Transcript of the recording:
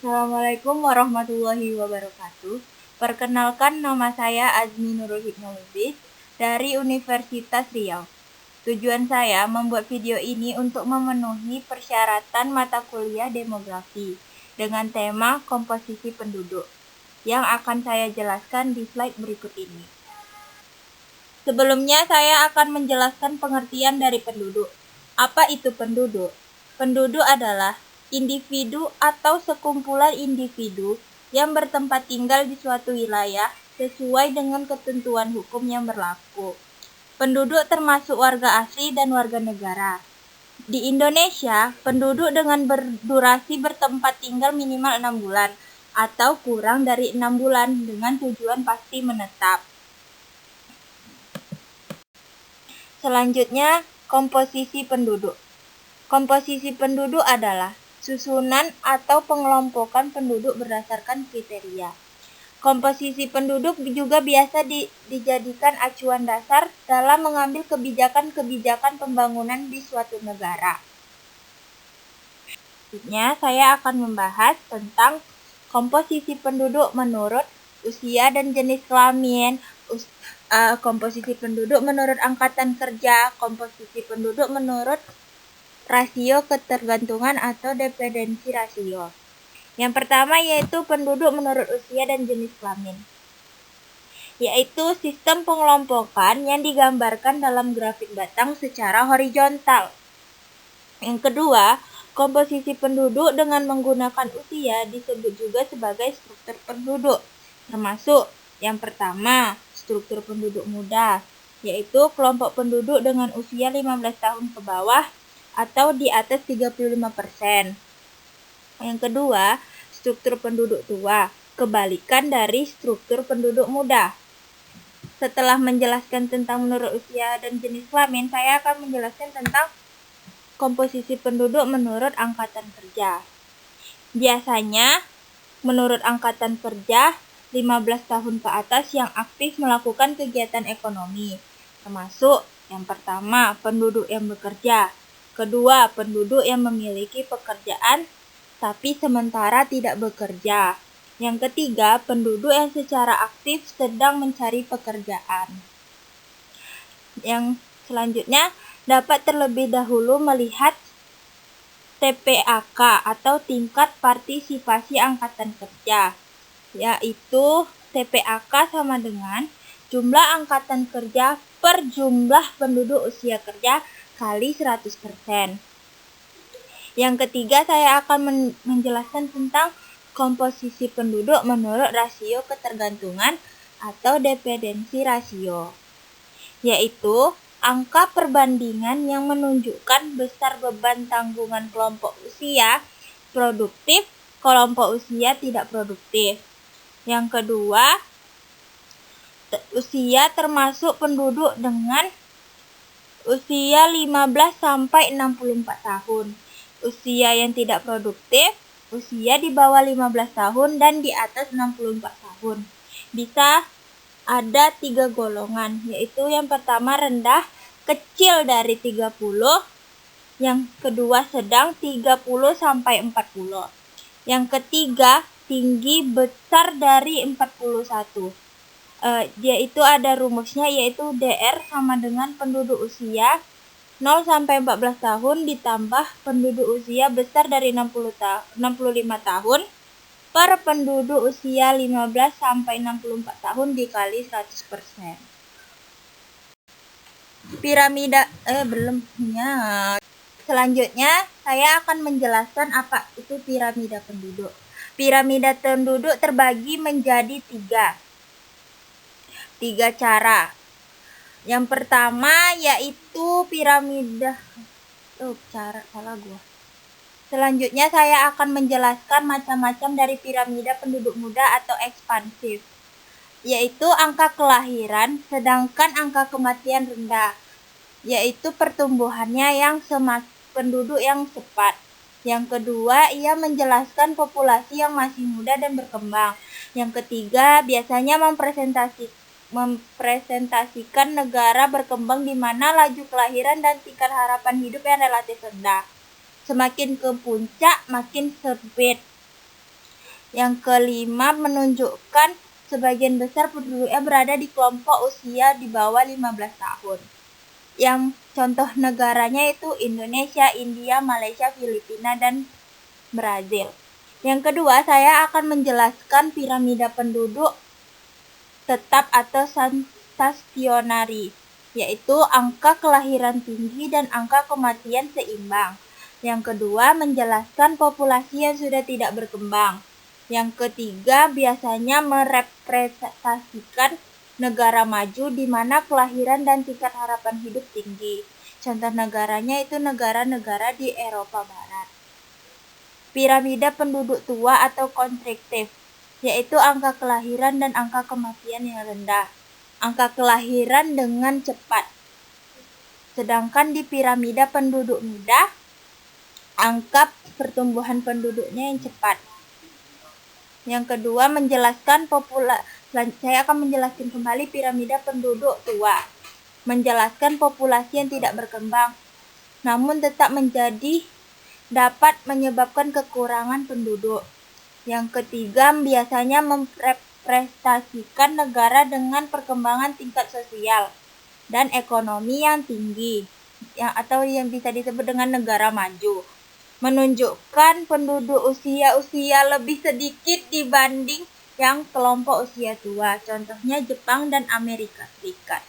Assalamualaikum warahmatullahi wabarakatuh. Perkenalkan, nama saya Azmi Nurul Hikmahlubis dari Universitas Riau. Tujuan saya membuat video ini untuk memenuhi persyaratan mata kuliah demografi dengan tema komposisi penduduk yang akan saya jelaskan di slide berikut ini. Sebelumnya saya akan menjelaskan pengertian dari penduduk. Apa itu penduduk? Penduduk adalah individu atau sekumpulan individu yang bertempat tinggal di suatu wilayah sesuai dengan ketentuan hukum yang berlaku. Penduduk termasuk warga asli dan warga negara. Di Indonesia, penduduk dengan berdurasi bertempat tinggal minimal 6 bulan atau kurang dari 6 bulan dengan tujuan pasti menetap. Selanjutnya, komposisi penduduk. Komposisi penduduk adalah susunan atau pengelompokan penduduk berdasarkan kriteria. Komposisi penduduk juga biasa dijadikan acuan dasar dalam mengambil kebijakan-kebijakan pembangunan di suatu negara. Selanjutnya, saya akan membahas tentang komposisi penduduk menurut usia dan jenis kelamin, komposisi penduduk menurut angkatan kerja, komposisi penduduk menurut rasio ketergantungan atau dependensi rasio. Yang pertama yaitu penduduk menurut usia dan jenis kelamin, yaitu sistem pengelompokan yang digambarkan dalam grafik batang secara horizontal. Yang kedua, komposisi penduduk dengan menggunakan usia disebut juga sebagai struktur penduduk, termasuk yang pertama, struktur penduduk muda, yaitu kelompok penduduk dengan usia 15 tahun ke bawah atau di atas 35%. Yang kedua, struktur penduduk tua, kebalikan dari struktur penduduk muda. Setelah menjelaskan tentang menurut usia dan jenis kelamin, saya akan menjelaskan tentang komposisi penduduk menurut angkatan kerja. Biasanya, menurut angkatan kerja, 15 tahun ke atas yang aktif melakukan kegiatan ekonomi, termasuk yang pertama, penduduk yang bekerja. Kedua, penduduk yang memiliki pekerjaan tapi sementara tidak bekerja. Yang ketiga, penduduk yang secara aktif sedang mencari pekerjaan. Yang selanjutnya, dapat terlebih dahulu melihat TPAK atau tingkat partisipasi angkatan kerja, yaitu TPAK sama dengan jumlah angkatan kerja per jumlah penduduk usia kerja kali 100%. Yang ketiga, saya akan menjelaskan tentang komposisi penduduk menurut rasio ketergantungan atau dependensi rasio, yaitu angka perbandingan yang menunjukkan besar beban tanggungan kelompok usia produktif, kelompok usia tidak produktif. Yang kedua, usia termasuk penduduk dengan usia 15 sampai 64 tahun. Usia yang tidak produktif, usia di bawah 15 tahun dan di atas 64 tahun. Bisa ada 3 golongan, yaitu yang pertama rendah, kecil dari 30, yang kedua sedang 30 sampai 40. Yang ketiga tinggi besar dari 41. Yaitu ada rumusnya, yaitu DR sama dengan penduduk usia 0 sampai 14 tahun ditambah penduduk usia besar dari 65 tahun per penduduk usia 15 sampai 64 tahun dikali 100%. Piramida Selanjutnya, saya akan menjelaskan apa itu piramida penduduk. Piramida penduduk terbagi menjadi tiga cara. Yang pertama yaitu piramida Selanjutnya saya akan menjelaskan macam-macam dari piramida penduduk muda atau ekspansif, yaitu angka kelahiran sedangkan angka kematian rendah, yaitu pertumbuhannya yang penduduk yang cepat. Yang kedua, ia menjelaskan populasi yang masih muda dan berkembang. Yang ketiga, biasanya mempresentasikan negara berkembang di mana laju kelahiran dan tingkat harapan hidup yang relatif rendah. Semakin ke puncak, makin sempit. Yang kelima, menunjukkan sebagian besar penduduknya berada di kelompok usia di bawah 15 tahun. Yang contoh negaranya itu Indonesia, India, Malaysia, Filipina, dan Brazil. Yang kedua, saya akan menjelaskan piramida penduduk tetap atau stasionari, yaitu angka kelahiran tinggi dan angka kematian seimbang. Yang kedua, menjelaskan populasi yang sudah tidak berkembang. Yang ketiga, biasanya merepresentasikan negara maju di mana kelahiran dan tingkat harapan hidup tinggi. Contoh negaranya itu negara-negara di Eropa Barat. Piramida penduduk tua atau konstruktif, yaitu angka kelahiran dan angka kematian yang rendah. Angka kelahiran dengan cepat. Sedangkan di piramida penduduk muda, angka pertumbuhan penduduknya yang cepat. Yang kedua, saya akan menjelaskan kembali piramida penduduk tua. Menjelaskan populasi yang tidak berkembang, namun tetap dapat menyebabkan kekurangan penduduk. Yang ketiga, biasanya merepresentasikan negara dengan perkembangan tingkat sosial dan ekonomi yang tinggi, atau yang bisa disebut dengan negara maju. Menunjukkan penduduk usia lebih sedikit dibanding yang kelompok usia tua, contohnya Jepang dan Amerika Serikat.